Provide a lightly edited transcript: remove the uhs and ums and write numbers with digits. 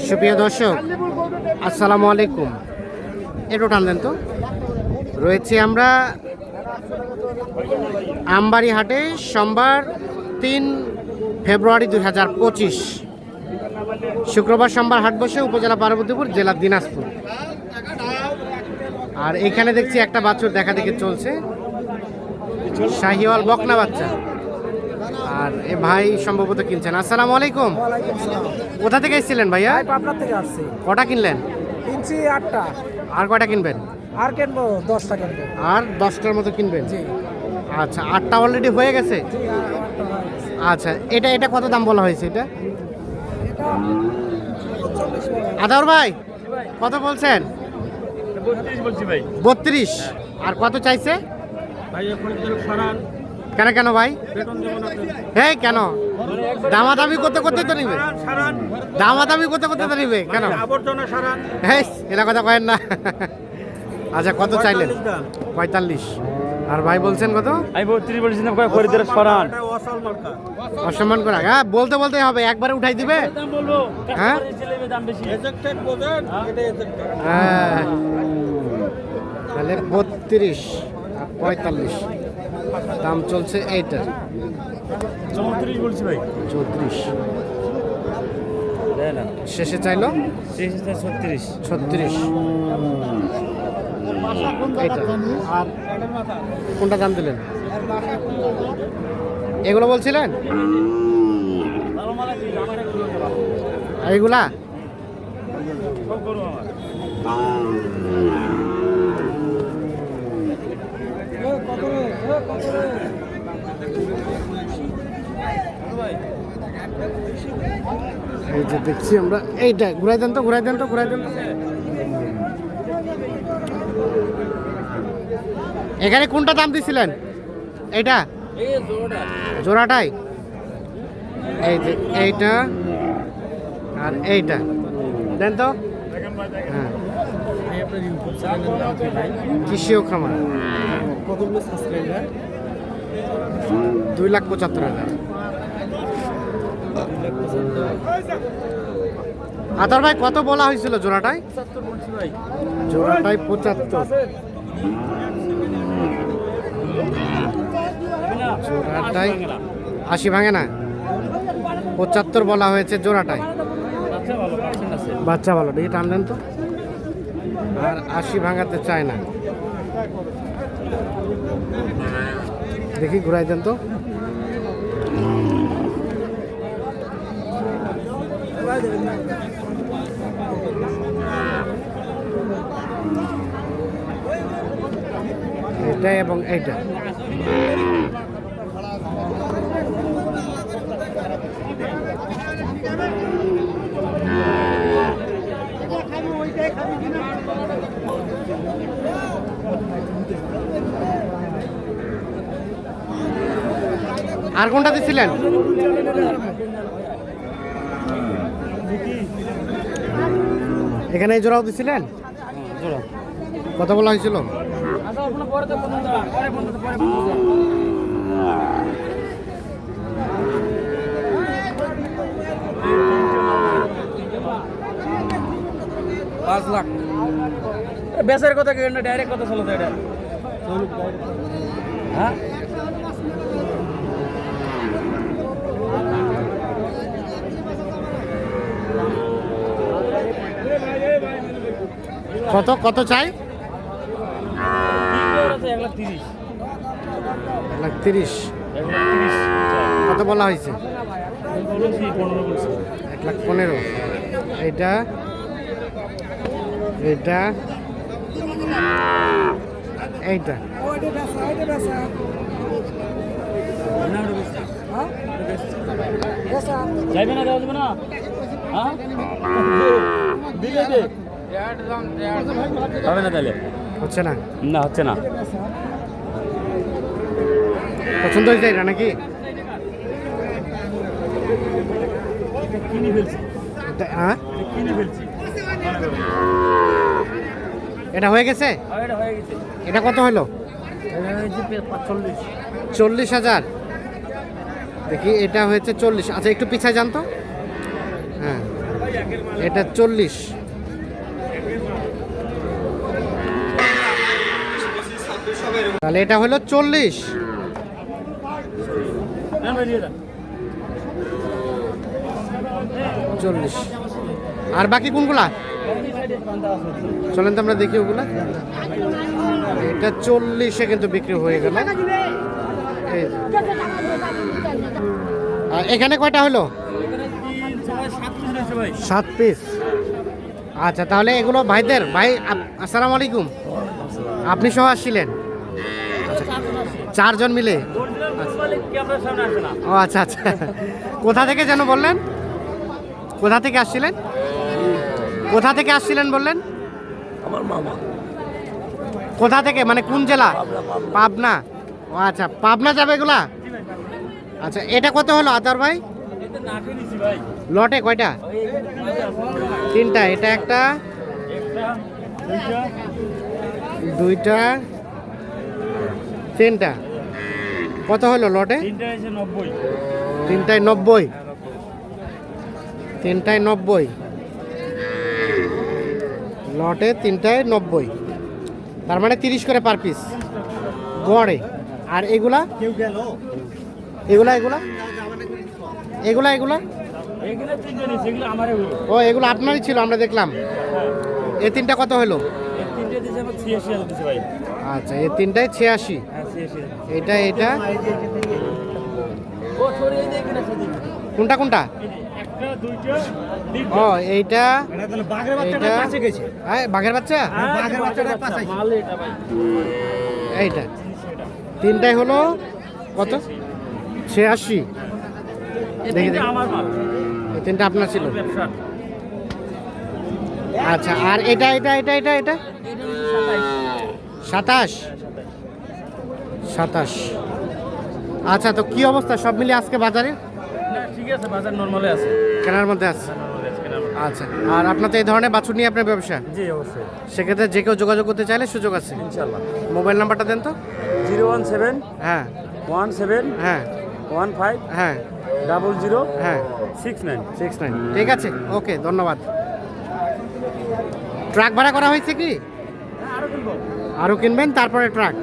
সুপ্রিয় দর্শক, আসসালামু আলাইকুম। একটু টান দেন তো। রয়েছে আমরা আমবাড়ি হাটে, সোমবার 3 ফেব্রুয়ারি 2025, শুক্রবার সোমবার হাট বসে উপজেলা পার্বতীপুর, জেলা দিনাজপুর। আর এখানে দেখছি একটা বাছুর দেখা দেখে চলছে, শাহিওয়াল বকনা বাচ্চা। আর এ ভাই সম্ভবত কিনছেন। আসসালামু আলাইকুম। কোথা থেকে এসেছিলেন ভাইয়া? পাবনা থেকে আসছি। কটা কিনলেন? কিনছি 8টা। আর কয়টা কিনবেন? আর কিনবো 10টা কিনবো। আর 10টার মতো কিনবেন? জি। আচ্ছা, 8টা অলরেডি হয়ে গেছে। আচ্ছা, এটা কত দাম বলা হয়েছে? এটা আদার ভাই কত বলছেন? 32 বলছি ভাই। 32। আর কত চাইছে? ভাই এখন সরান। কেন ভাই? বেতন দেব না। হ্যাঁ, কেন? দামাদামি করতে করতে তো নিবে। সরান। দামাদামি করতে করতে তো নিবে কেন? আবর্জনা সরান। হ্যাঁ, এটা কথা কয়েন না। আচ্ছা, কত চাইলেন? 45। আর ভাই বলছেন কত? আমি 32 বলছিলাম, কয় খরিদের সরান। অসল মার্কা। অসম্মান করা? হ্যাঁ, বলতে বলতে হবে, একবারে উঠাই দিবে। দাম বলবো। হ্যাঁ? দাম বেশি। এজেক্টেড বোঝেন, এটা এজেক্টেড। হ্যাঁ, তাহলে 32 আর 45 দাম চলছে এইটার। 34 বলছি ভাই। 34 দেন না। শেষে চাইলো 36। 36। এইটা। আর কোনটা দাম দিলেন? এগুলো বলছিলেন? এইগুলা এই যে দেখছি আমরা, এইটা ঘুরাই দেন তো। এখানে কোনটা দাম দিছিলেন? এইটা জোড়াটাই? এই যে এইটা আর এইটা দেন তো। হ্যাঁ, কৃষিও খামার। কতগুলো সাবস্ক্রাইবার? 2,75,000। আতার ভাই কত বলা হয়েছিল জোড়াটাই? 75 বলছি ভাই। জোড়াটাই 75। জোড়াটাই 80 ভাঙে না। 75 বলা হয়েছে জোড়াটাই। বাচ্চা ভালো, দেখি টান দেন তো। আর 80 ভাঙাতে চায় না। দেখি ঘুরাই দেন তো। এটা এবং এইটা। আর কোনটা দিছিলেন? এখানে এই জোড়াও দিছিলেন? কত বলা হয়েছিল? $5 লাখ। বেচার কথা কি না, ডাইরেক্ট কথা চলো এটা। হ্যাঁ, কত চাই? 1,30,000। 1,30,000। কত বলা হয়েছে? 1,15,000। এইটা এইটা এইটা যাইবে না, দেওয়া যাবে না। হ্যাঁ, দিলে দে। হবে না তাহলে? হচ্ছে না? না, হচ্ছে না। পছন্দ হয়েছে এটা নাকি? কিনে ফেলছি। হ্যাঁ, কিনে ফেলছি। এটা হয়ে গেছে? এটা হয়ে গেছে। এটা কত হলো? 40,000। দেখি, এটা হয়েছে 40। আচ্ছা, একটু পিছায় যান তো। হ্যাঁ, এটা 40। তাহলে এটা হলো 40। হ্যাঁ ভাই দিয়ে দাও। 40। আর বাকি কোনগুলা চলেন তো আমরা দেখি ওগুলা। এটা 40-এ কিন্তু বিক্রি হয়ে গেল। এই যে। আর এখানে কয়টা হলো? এখানে 7 পিস রয়েছে ভাই। 7 পিস। আচ্ছা, তাহলে এগুলো ভাইদের। ভাই আসসালামু আলাইকুম। আপনি সহ আসছিলেন? 4 জন মিলে? ক্যামেরার সামনে আসে না। ও আচ্ছা আচ্ছা। কোথা থেকে যেন বললেন? কোথা থেকে আসছিলেন? কোথা থেকে আসছিলেন বললেন? আমার মামা। কোথা থেকে, মানে কোন জেলা? পাবনা। ও আচ্ছা, পাবনা যাবে এগুলা? আচ্ছা, এটা কত হলো আতার ভাই? এটা না খেয়ে নিছি ভাই। লটে কয়টা? 3টা। এটা একটা, একটা, দুইটা, 2টা, 3টা। কত হলো লটে? তিনটা এসে 90। 3টায় 90। 3টায় 90। লটে 3টায় 90। তার মানে 30 করে পার পিস গড়ে। আর এগুলা এগুলা এগুলা এগুলা এগুলা এগুলো তিনটা নিছি, এগুলো আমারই হলো। ও, এগুলো আপনারই ছিল, আমরা দেখলাম। এই 3টা কত হলো? এই তিনটে দিয়েছে আমার 86 দিয়েছে ভাই। আচ্ছা, এই 3টায় 86। হ্যাঁ 86। এটা এটা ও সরি, এই যে এখানে আছে দিকে। কোনটা কোনটা? এই যে একটা, দুইটা, তিনটা। ও, এইটা এটা তাহলে বাঘের বাচ্চাটা এইটা। কাছে গেছে। হ্যাঁ, বাঘের বাচ্চা। হ্যাঁ, বাঘের বাচ্চাটা বাচ্চা, পাশাই। মাল এটা ভাই। এইটা সেটা। 3টায় হলো কত? 86। এই দেখি, তিনটা দেখি। আমার মাল। এই 3টা আপনার ছিল। ব্যবসা। আচ্ছা, আর এটা এটা এটা এটা এটা এটা হচ্ছে 27। 27। 27। আচ্ছা, তো কি অবস্থা সব মিলিয়ে আজকে বাজারে? না ঠিক আছে, বাজার নরমালে আছে। কেনার মধ্যে আছে? নরমালে আছে কেনার মধ্যে। আচ্ছা, আর আপনার তো এই ধরনের বাছুর নিয়ে আপনার ব্যবসা, জি অবশ্যই সেক্ষেত্রে যে কেউ যোগাযোগ করতে চাইলে সুযোগ আছে। ইনশাআল্লাহ। মোবাইল নাম্বারটা দেন তো। 017 হ্যাঁ 17 হ্যাঁ 15 হ্যাঁ 00 হ্যাঁ 69। 69। ঠিক আছে, ওকে, ধন্যবাদ। ট্রাক ভাড়া করা হয়েছে কি? আরো কিনবো। আরও কিনবেন তারপরে ট্রাক?